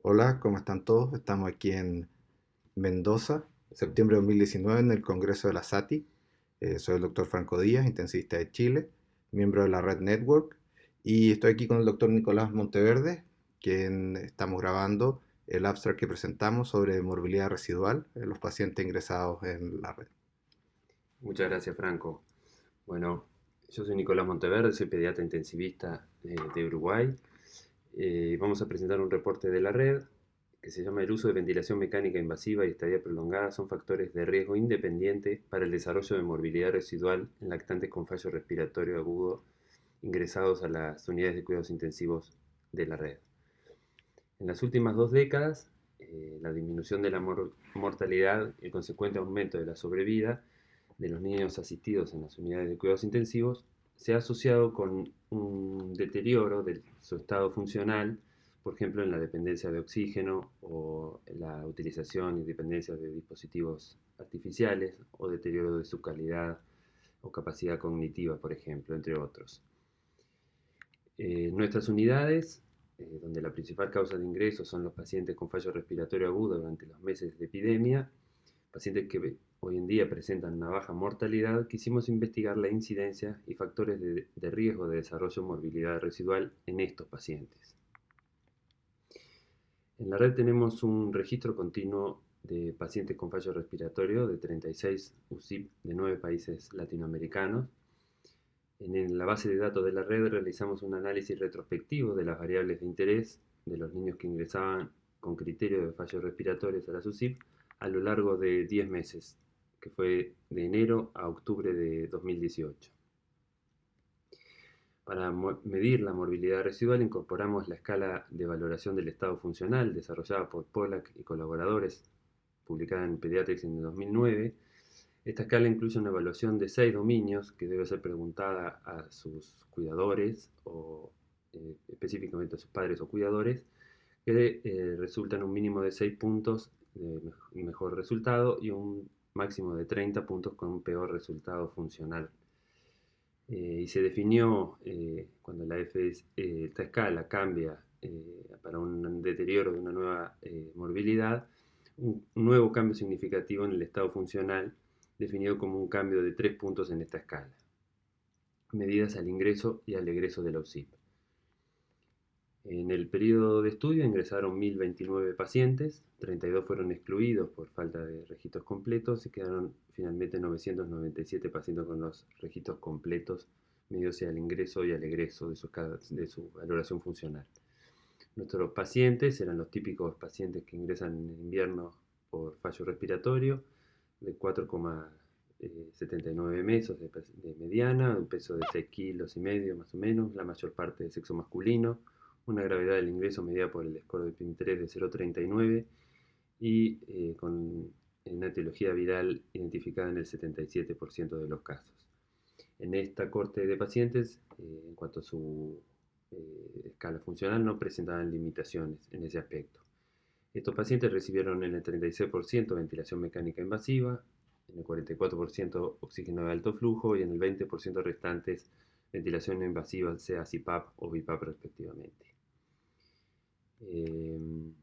Hola, ¿cómo están todos? Estamos aquí en Mendoza, septiembre de 2019, en el Congreso de la SATI. Soy el doctor Franco Díaz, intensivista de Chile, miembro de la Red Network, y estoy aquí con el doctor Nicolás Monteverde, quien estamos grabando el abstract que presentamos sobre morbilidad residual en los pacientes ingresados en la red. Muchas gracias, Franco. Bueno, yo soy Nicolás Monteverde, soy pediatra intensivista de Uruguay. Vamos a presentar un reporte de la red que se llama El uso de ventilación mecánica invasiva y estadía prolongada son factores de riesgo independiente para el desarrollo de morbilidad residual en lactantes con fallo respiratorio agudo ingresados a las unidades de cuidados intensivos de la red. En las últimas 2 décadas, la disminución de la mortalidad y el consecuente aumento de la sobrevida de los niños asistidos en las unidades de cuidados intensivos se ha asociado con un deterioro de su estado funcional, por ejemplo, en la dependencia de oxígeno o en la utilización y dependencia de dispositivos artificiales o deterioro de su calidad o capacidad cognitiva, por ejemplo, entre otros. Nuestras unidades, donde la principal causa de ingreso son los pacientes con fallo respiratorio agudo durante los meses de epidemia, pacientes que hoy en día presentan una baja mortalidad, quisimos investigar la incidencia y factores de riesgo de desarrollo de morbilidad residual en estos pacientes. En la red tenemos un registro continuo de pacientes con fallo respiratorio de 36 UCIP de 9 países latinoamericanos. En la base de datos de la red realizamos un análisis retrospectivo de las variables de interés de los niños que ingresaban con criterio de fallos respiratorios a la SUSIP a lo largo de 10 meses, que fue de enero a octubre de 2018. Para medir la morbilidad residual incorporamos la escala de valoración del estado funcional desarrollada por Pollack y colaboradores, publicada en Pediatrics en 2009. Esta escala incluye una evaluación de 6 dominios que debe ser preguntada a sus cuidadores o específicamente a sus padres o cuidadores, que resulta en un mínimo de 6 puntos de mejor resultado y un máximo de 30 puntos con un peor resultado funcional. Y se definió cuando esta escala cambia para un deterioro de una nueva morbilidad, un nuevo cambio significativo en el estado funcional, definido como un cambio de 3 puntos en esta escala, medidas al ingreso y al egreso de la UCIP. En el periodo de estudio ingresaron 1.029 pacientes, 32 fueron excluidos por falta de registros completos y quedaron finalmente 997 pacientes con los registros completos medidos al ingreso y al egreso de su valoración funcional. Nuestros pacientes eran los típicos pacientes que ingresan en invierno por fallo respiratorio, de 4,79 meses de mediana, un peso de 6 kilos y medio más o menos, la mayor parte de sexo masculino, una gravedad del ingreso medida por el score de PIM3 de 0,39 y con una etiología viral identificada en el 77% de los casos. En esta corte de pacientes, en cuanto a su escala funcional, no presentaban limitaciones en ese aspecto. Estos pacientes recibieron en el 36% ventilación mecánica invasiva, en el 44% oxígeno de alto flujo y en el 20% restantes ventilación invasiva, sea CPAP o BiPAP respectivamente. En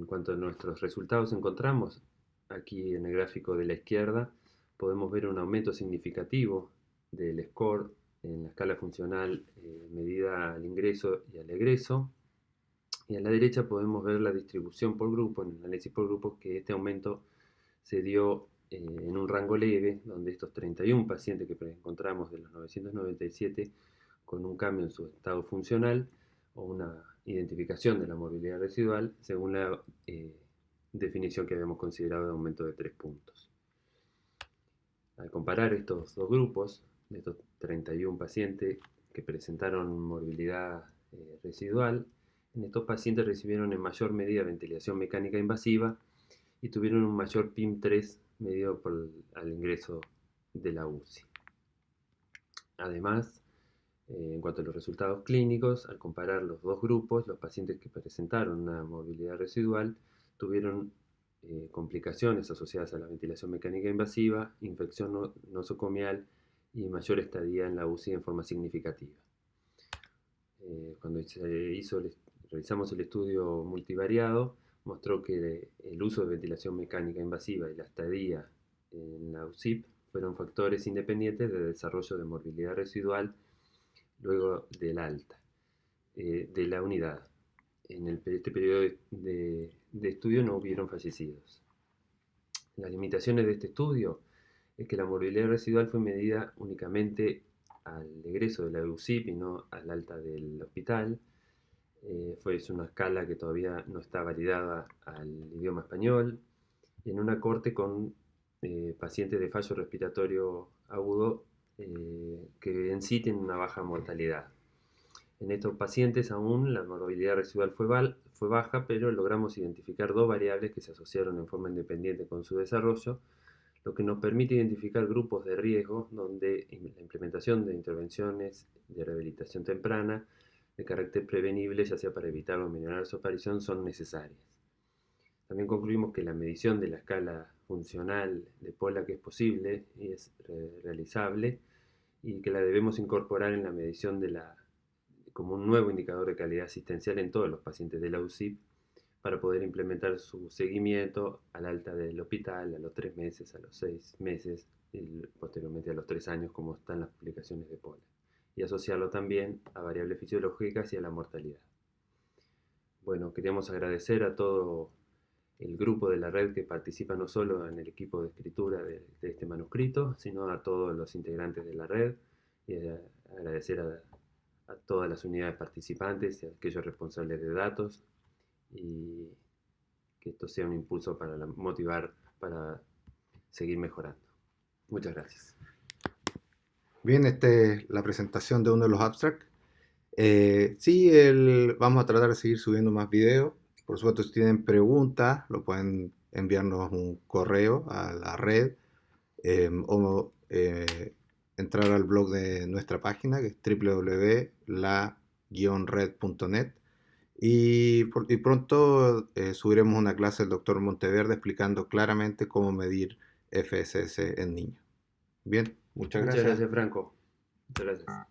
cuanto a nuestros resultados, encontramos aquí en el gráfico de la izquierda, podemos ver un aumento significativo del score en la escala funcional medida al ingreso y al egreso. Y a la derecha podemos ver la distribución por grupo, en el análisis por grupos, que este aumento se dio en un rango leve, donde estos 31 pacientes que encontramos de los 997 con un cambio en su estado funcional o una identificación de la movilidad residual según la definición que habíamos considerado de aumento de 3 puntos. Al comparar estos dos grupos, de estos 31 pacientes que presentaron morbilidad residual, en estos pacientes recibieron en mayor medida ventilación mecánica invasiva y tuvieron un mayor PIM3 medido al ingreso de la UCI. Además, en cuanto a los resultados clínicos, al comparar los dos grupos, los pacientes que presentaron una movilidad residual tuvieron complicaciones asociadas a la ventilación mecánica invasiva, infección nosocomial y mayor estadía en la UCI en forma significativa. Cuando se hizo realizamos el estudio multivariado, mostró que el uso de ventilación mecánica invasiva y la estadía en la UCIP fueron factores independientes de desarrollo de morbilidad residual luego del alta de la unidad. En este periodo de estudio no hubieron fallecidos. Las limitaciones de este estudio es que la morbilidad residual fue medida únicamente al egreso de la UCIP y no al alta del hospital. Es una escala que todavía no está validada al idioma español, en una corte con pacientes de fallo respiratorio agudo que en sí tienen una baja mortalidad. En estos pacientes aún la morbilidad residual fue baja, pero logramos identificar dos variables que se asociaron en forma independiente con su desarrollo, lo que nos permite identificar grupos de riesgo donde la implementación de intervenciones de rehabilitación temprana de carácter prevenible, ya sea para evitar o minorar su aparición, son necesarias. También concluimos que la medición de la escala funcional de Pollack es posible y es realizable, y que la debemos incorporar en la medición como un nuevo indicador de calidad asistencial en todos los pacientes de la UCIP para poder implementar su seguimiento al alta del hospital a los 3 meses, a los 6 meses y posteriormente a los 3 años, como están las publicaciones de Pollack, y asociarlo también a variables fisiológicas y a la mortalidad. Bueno, queríamos agradecer a todo el grupo de la red que participa no solo en el equipo de escritura de este manuscrito, sino a todos los integrantes de la red, y agradecer a todas las unidades participantes y a aquellos responsables de datos, y que esto sea un impulso para motivar para seguir mejorando. Muchas gracias. Bien, esta es la presentación de uno de los abstracts. Sí, vamos a tratar de seguir subiendo más videos. Por supuesto, si tienen preguntas, lo pueden enviarnos un correo a la red o entrar al blog de nuestra página, que es www.la-red.net. Y pronto subiremos una clase del doctor Monteverde explicando claramente cómo medir FSS en niños. Bien, muchas gracias. Muchas gracias, Franco. Muchas gracias.